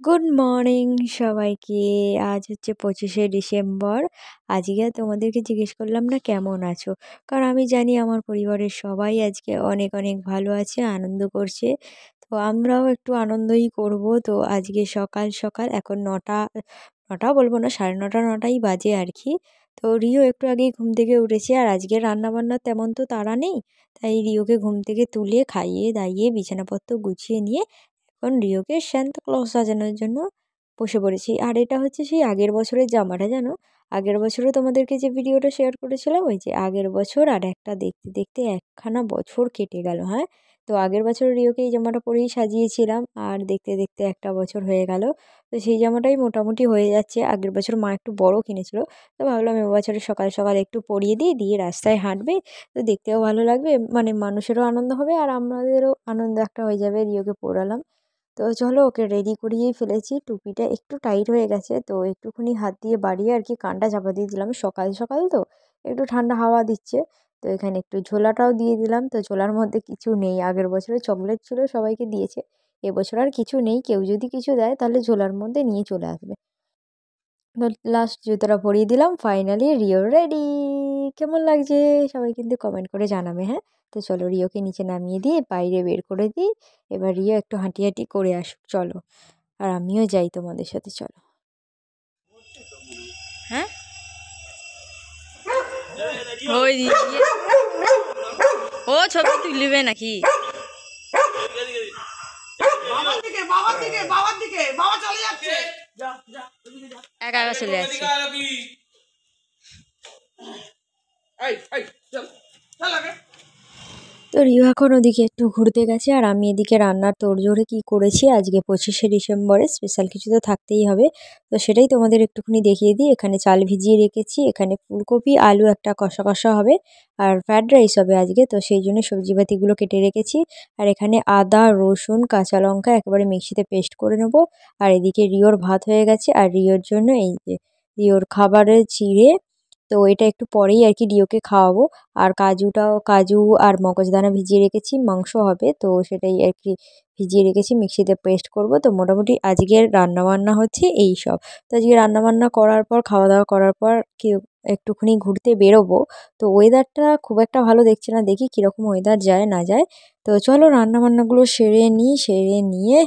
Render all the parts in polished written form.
Good morning সবাইকে। আজ হচ্ছে 25শে ডিসেম্বর। আজকে আর তোমাদেরকে জিজ্ঞেস করলাম না কেমন আছো, কারণ আমি জানি আমার পরিবারের সবাই আজকে অনেক অনেক ভালো আছে, আনন্দ করছে। তো আমরাও একটু আনন্দই করব। তো আজকে সকাল সকাল এখন নটা, নটা বলবো না, সাড়ে নটা নটাই বাজে আর কি। তো রিও একটু আগেই ঘুম থেকে উঠেছে, আর আজকে রান্নাবান্না তেমন তো তাড়া নেই। তাই রিওকে ঘুম থেকে তুলে খাইয়ে দাইয়ে বিছানাপত্র গুছিয়ে নিয়ে এখন রিওকে সান্তা ক্লজ সাজানোর জন্য বসে পড়েছি। আর এটা হচ্ছে সেই আগের বছরের জামাটা, জানো। আগের বছরও তোমাদেরকে যে ভিডিওটা শেয়ার করেছিলাম, ওই যে আগের বছর, আর একটা দেখতে দেখতে একখানা বছর কেটে গেল। হ্যাঁ, তো আগের বছর রিওকে এই জামাটা পরেই সাজিয়েছিলাম, আর দেখতে দেখতে একটা বছর হয়ে গেল। তো সেই জামাটাই মোটামুটি হয়ে যাচ্ছে। আগের বছর মা একটু বড় কিনেছিল, তো ভাবলাম এবছরে সকাল সকাল একটু পরিয়ে দিই, দিয়ে রাস্তায় হাঁটবে, তো দেখতেও ভালো লাগবে, মানে মানুষেরও আনন্দ হবে আর আমাদেরও আনন্দ একটা হয়ে যাবে। রিওকে পরালাম। তো চলো ওকে রেডি করিয়েই ফেলেছি। টুপিটা একটু টাইট হয়ে গেছে, তো একটুখানি হাত দিয়ে বাড়িয়ে আর কি কানটা চাপা দিয়ে দিলাম। সকাল সকাল তো একটু ঠান্ডা হাওয়া দিচ্ছে। তো এখানে একটু ঝোলাটাও দিয়ে দিলাম। তো ঝোলার মধ্যে কিছু নেই, আগের বছরে চকলেট ছিল, সবাইকে দিয়েছে। এবছর আর কিছু নেই, কেউ যদি কিছু দেয় তাহলে ঝোলার মধ্যে নিয়ে চলে আসবে। তো লাস্ট জুতোটা পরিয়ে দিলাম, ফাইনালি রিও রেডি। কেমন লাগছে সবাই কিন্তু কমেন্ট করে জানাবে, হ্যাঁ। তো চলো রিওকে নিচে নামিয়ে দিয়ে বাইরে বের করে দিই। এবার রিও একটু হাঁটি হাঁটি করে আসুক, চলো। আর আমিও যাই তোমাদের সাথে, চলো। হ্যাঁ, ওই ও ছবি তুলবে নাকি? একা একা চলে যাচ্ছে। তো রিও এখন ওদিকে একটু ঘুরতে গেছে, আর আমি এদিকে রান্নার তোড়জোড়ে কি করেছি। আজকে 25শে ডিসেম্বরে স্পেশাল কিছু তো থাকতেই হবে। তো সেটাই তোমাদের একটুখানি দেখিয়ে দিই। এখানে চাল ভিজিয়ে রেখেছি, এখানে ফুলকপি আলু একটা কষা কষা হবে, আর ফ্রায়েড রাইস হবে আজকে, তো সেই জন্য সবজিপাতিগুলো কেটে রেখেছি। আর এখানে আদা রসুন কাঁচা লঙ্কা একেবারে মিক্সিতে পেস্ট করে নেব। আর এদিকে রিওর ভাত হয়ে গেছে, আর রিওর জন্য এই যে রিওর খাবারের চিড়ে। তো এটা একটু পরেই আর কি রিওকে খাওয়াবো। আর কাজু আর মগজদানা ভিজিয়ে রেখেছি, মাংস হবে, তো সেটাই আর কি ভিজিয়ে রেখেছি, মিক্সিতে পেস্ট করব। তো মোটামুটি আজকের রান্নাবান্না হচ্ছে এই সব। তো আজকে রান্নাবান্না করার পর, খাওয়া দাওয়া করার পর কি একটুখানি ঘুরতে বেরোবো। তো ওয়েদারটা খুব একটা ভালো দেখছে না, দেখি কীরকম ওয়েদার যায় না যায়। তো চলো রান্নাবান্নাগুলো সেরে নিই, সেরে নিয়ে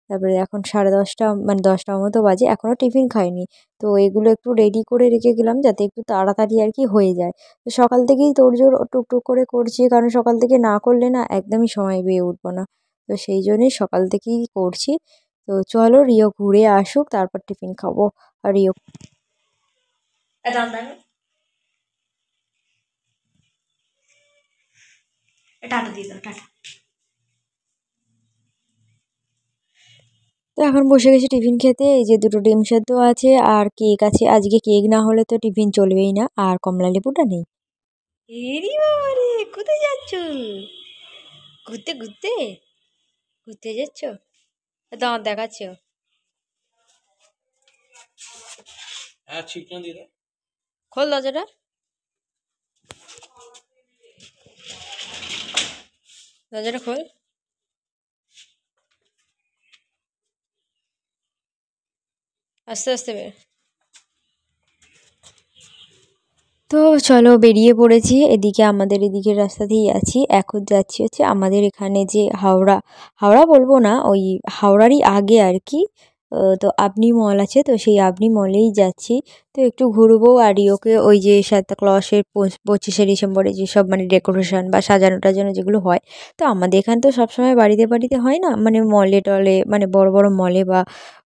তারপরে এখন 10:30 মানে 10টার মতো বাজে, এখনও টিফিন খাইনি। তো এগুলো একটু রেডি করে রেখে গেলাম যাতে একটু তাড়াতাড়ি আর কি হয়ে যায়। তো সকাল থেকেই তোড়জোড় টুকটুক করে করছি, কারণ সকাল থেকে না করলে না একদমই সময় পেয়ে উঠবো না। তো সেই জন্যই সকাল থেকেই করছি। তো চলো রিও ঘুরে আসুক, তারপর টিফিন খাবো। আর রিও টাটা দিয়ে দাও, টাটা। তো এখন বসে গেছি টিফিন খেতে। এই যে দুটো ডিম সেদ্ধ আছে আর কেক আছে, আজকে কেক না হলে তো টিফিন চলবেই না, আর কমলা লেবুটা নেই। এরি বাবারে, কোথায় যাচ্ছ? ঘুরতে ঘুরতে ঘুরতে যাচ্ছ? দাঁত দেখাচ্ছ? খোল দরজাটা, দরজাটা খোল। আস্তে আস্তে বের। তো চলো বেরিয়ে পড়েছি, এদিকে আমাদের এদিকের রাস্তাতেই আছি। এখন যাচ্ছি হচ্ছে আমাদের এখানে যে হাওড়া, হাওড়া বলবো না, ওই হাওড়ারই আগে আর কি। তো আপনি মল আছে, তো সেই আপনি মলেই যাচ্ছি। তো একটু ঘুরবো, আর রিওকে ওই যে সান্তা ক্লজের 25শে ডিসেম্বরে যেসব মানে ডেকোরেশন বা সাজানো টাজানো যেগুলো হয়, তো আমাদের এখানে তো সবসময় বাড়িতে বাড়িতে হয় না, মানে মলে টলে, মানে বড় বড় মলে বা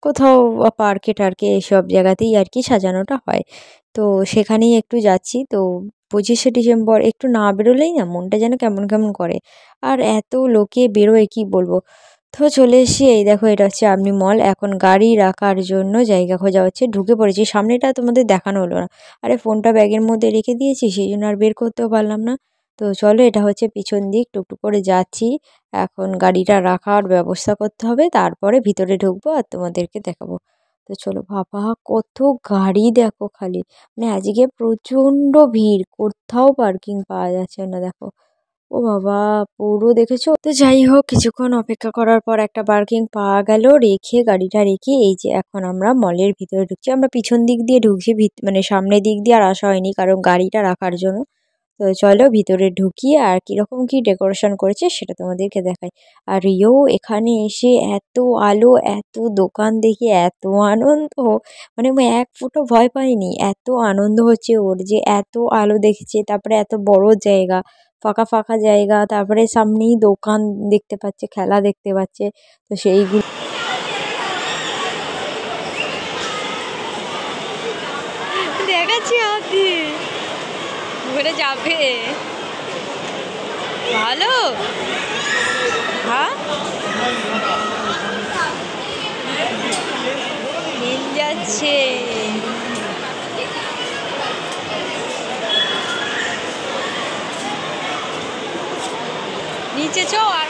কোথাও পার্কে টার্কে এসব জায়গাতেই আর কি সাজানোটা হয়। তো সেখানেই একটু যাচ্ছি। তো 25শে ডিসেম্বর একটু না বেরোলেই না মনটা যেন কেমন কেমন করে, আর এত লোকে বেরোয় কি বলবো। তো চলে এসেছি, এই দেখো এটা হচ্ছে আপনি মল। এখন গাড়ি রাখার জন্য জায়গা খোঁজা হচ্ছে, ঢুকে পড়েছি। সামনেটা তোমাদের দেখানো হলো না, আরে ফোনটা ব্যাগের মধ্যে রেখে দিয়েছি, সেই জন্য আর বের করতেও পারলাম না। তো চলো এটা হচ্ছে পিছন দিক, টুকটুক করে যাচ্ছি। এখন গাড়িটা রাখার ব্যবস্থা করতে হবে, তারপরে ভিতরে ঢুকবো আর তোমাদেরকে দেখাবো। তো চলো, বাবা কত গাড়ি দেখো খালি, মানে আজকে প্রচণ্ড ভিড়, কোথাও পার্কিং পাওয়া যাচ্ছে না, দেখো ও বাবা, পুরো দেখেছো তো। যাই হোক, কিছুক্ষণ অপেক্ষা করার পর একটা পার্কিং পাওয়া গেল, রেখে গাড়িটা রেখে এই যে এখন আমরা মলের ভিতরে ঢুকছি। আমরা পিছন দিক দিয়ে ঢুকছি, মানে সামনের দিক দিয়ে আর আসা হয়নি কারণ গাড়িটা রাখার জন্য। তো চলো ভিতরে ঢুকি আর কিরকম কি ডেকোরেশন করেছে সেটা তোমাদেরকে দেখাই। আর রিও এখানে এসে এত আলো, এত দোকান দেখে এত আনন্দ, মানে ও এক ফোঁটা ভয় পায়নি, এত আনন্দ হচ্ছে ওর যে এত আলো দেখেছে। তারপরে এত বড় জায়গা, ফাঁকা ফাঁকা জায়গা, তারপরে সামনেই দোকান দেখতে পাচ্ছে, খেলা দেখতে পাচ্ছে। তো সেইগুলো দেখাচ্ছি, হাতে ঘুরে যাবে। ভালো, হ্যাঁ দিন যাচ্ছে। নিচে চো আর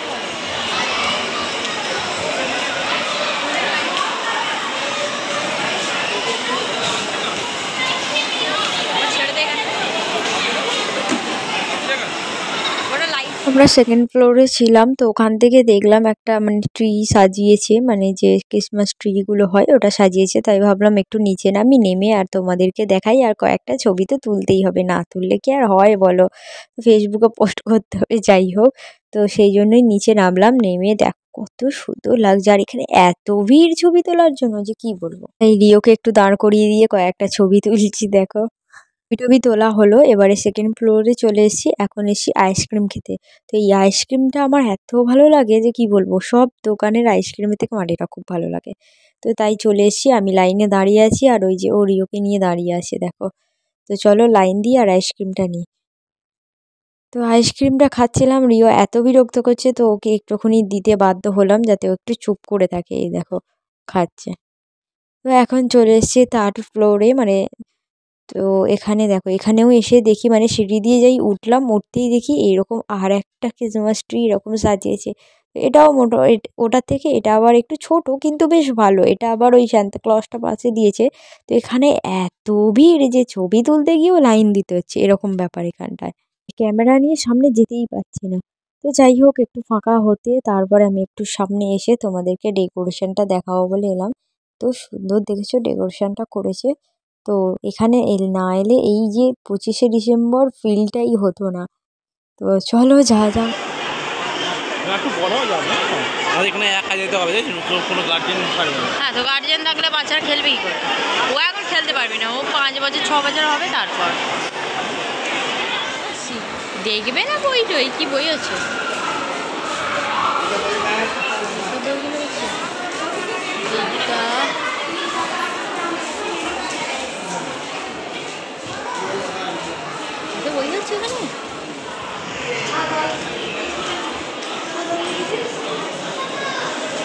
আমরা সেকেন্ড ফ্লোরে ছিলাম, তো ওখান থেকে দেখলাম একটা মানে ট্রি সাজিয়েছে, মানে যে ক্রিসমাস ট্রিগুলো হয় ওটা সাজিয়েছে। তাই ভাবলাম একটু নিচে নামি, নেমে আর তোমাদেরকে দেখাই, আর কয়েকটা ছবি তো তুলতেই হবে, না তুললে কি আর হয় বলো, ফেসবুকে পোস্ট করতে হবে। যাই হোক, তো সেই জন্যই নিচে নামলাম, নেমে দেখ কত সুন্দর লাগছে। আর এখানে এত ভিড় ছবি তোলার জন্য যে কি বলবো। এই রিওকে একটু দাঁড় করিয়ে দিয়ে কয়েকটা ছবি তুলছি, দেখো ছবি তোলা হলো। এবারে সেকেন্ড ফ্লোরে চলে এসেছি, এখন এসেছি আইসক্রিম খেতে। তো এই আইসক্রিমটা আমার এত ভালো লাগে যে কি বলবো, সব দোকানের আইসক্রিমের থেকে আমার এটা খুব ভালো লাগে। তো তাই চলে এসেছি, আমি লাইনে দাঁড়িয়ে আছি আর ওই যে ও রিওকে নিয়ে দাঁড়িয়ে আছে দেখো। তো চলো লাইন দিয়ে আর আইসক্রিমটা নিই। তো আইসক্রিমটা খাচ্ছিলাম, রিও এত বিরক্ত করছে তো ওকে একটুখানি দিতে বাধ্য হলাম যাতে ও একটু চুপ করে থাকে। এই দেখো খাচ্ছে। তো এখন চলে এসেছি থার্ড ফ্লোরে, মানে তো এখানে দেখো, এখানেও এসে দেখি মানে সিঁড়ি দিয়ে যাই উঠলাম, উঠতেই দেখি এইরকম আর একটা ক্রিসমাস ট্রি এরকম সাজিয়েছে। এটাও ওটার থেকে এটা আবার একটু ছোট কিন্তু বেশ ভালো। এটা আবার ওই সান্তা ক্লজটা পাশে দিয়েছে। তো এখানে এত ভিড় যে ছবি তুলতে গিয়েও লাইন দিতে হচ্ছে, এরকম ব্যাপার এখানটায়। ক্যামেরা নিয়ে সামনে যেতেই পারছি না। তো যাই হোক, একটু ফাঁকা হতে তারপরে আমি একটু সামনে এসে তোমাদেরকে ডেকোরেশনটা দেখাবো বলে এলাম। তো সুন্দর দেখেছো ডেকোরেশনটা করেছে। তো এখানে না এলে এই যে 25শে ডিসেম্বর ফিলটাই হতো না। তো চলো যা যা। একটু বড় যাবে না, আমাদের এখানে একা যেতে হবে, কোনো গার্জেন থাকবে না। হ্যাঁ, তো গার্জিয়ান থাকলে বাচ্চারা খেলবে কি করে? ও এখন খেলতে পারবে না, ও 5 বছর 6 বছর হবে তারপর দেখবে না। বই টই কি বই আছে? বই হচ্ছে এখানে।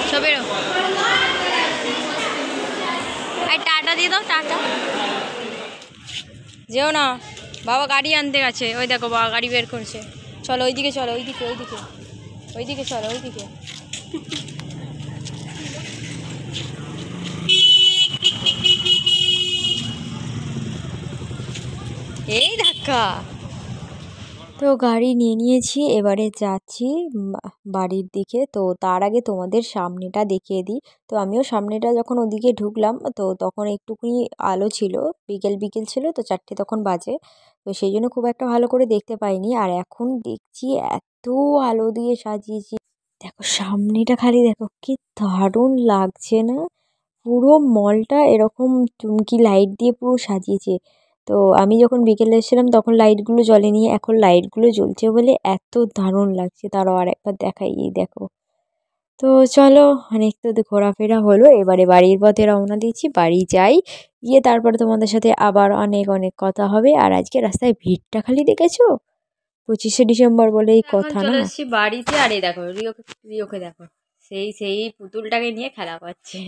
সবেরও আর টাটা দিয়ে দাও, টাটা। যেও না, বাবা গাড়ি আনতে গেছে, ওই দেখো বাবা গাড়ি বের করছে। চলো ওইদিকে, চলো ওইদিকে, ওইদিকে ওইদিকে, চলো ওইদিকে। এই ধাক্কা। তো গাড়ি নিয়ে নিয়েছি, এবারে যাচ্ছি বাড়ির দিকে। তো তার আগে তোমাদের সামনেটা দেখিয়ে দিই। তো আমিও সামনেটা যখন ওদিকে ঢুকলাম তো তখন একটুখানি আলো ছিল, বিকেল বিকেল ছিল, তো 4টে তখন বাজে। তো সেই জন্য খুব একটা ভালো করে দেখতে পাইনি। আর এখন দেখছি এত আলো দিয়ে সাজিয়েছি, দেখো সামনেটা খালি দেখো কি দারুণ লাগছে না। পুরো মলটা এরকম চুমকি লাইট দিয়ে পুরো সাজিয়েছে। তো আমি যখন বিকেলে এসেছিলাম তখন লাইটগুলো জ্বলেনি, এখন লাইটগুলো জ্বলছে বলে এত দারুণ লাগছে। তারও আর একবার দেখাই, এই দেখো। তো চলো, অনেক তো ঘোরাফেরা হলো, এবারে বাড়ির পথে রওনা দিচ্ছি, বাড়ি যাই, গিয়ে তারপরে তোমাদের সাথে আবার অনেক অনেক কথা হবে। আর আজকে রাস্তায় ভিড়টা খালি দেখেছো, 25শে ডিসেম্বর বলেই এখন কথা চলে না। এসেছি বাড়িতে, আর এই দেখো রিওকে, রিওকে দেখো, সেই সেই পুতুলটাকে নিয়ে খেলা করছে।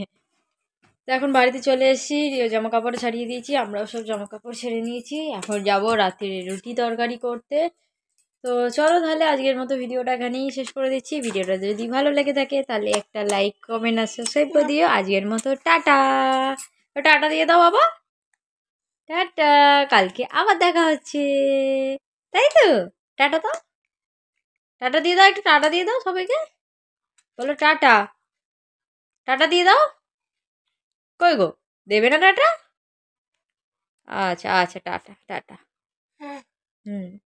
তো এখন বাড়িতে চলে এসেছি, রিও জামা কাপড় ছাড়িয়ে দিয়েছি, আমরাও সব জামা কাপড় ছেড়ে নিয়েছি। এখন যাব রাত্রে রুটি তরকারি করতে। তো চলো তাহলে আজকের মতো ভিডিওটা এখানেই শেষ করে দিচ্ছি। ভিডিওটা যদি ভালো লেগে থাকে তাহলে একটা লাইক কমেন্ট আর সাবস্ক্রাইব করে দিও। আজকের মতো টাটা। টাটা দিয়ে দাও বাবা, টাটা। কালকে আবার দেখা হচ্ছে, তাই তো? টাটা তো। টাটা দিয়ে দাও, একটু টাটা দিয়ে দাও সবাইকে, বলো টাটা, টাটা দিয়ে দাও। কই গো, দেবে না টাটা? আচ্ছা আচ্ছা, টাটা টাটা। হুম।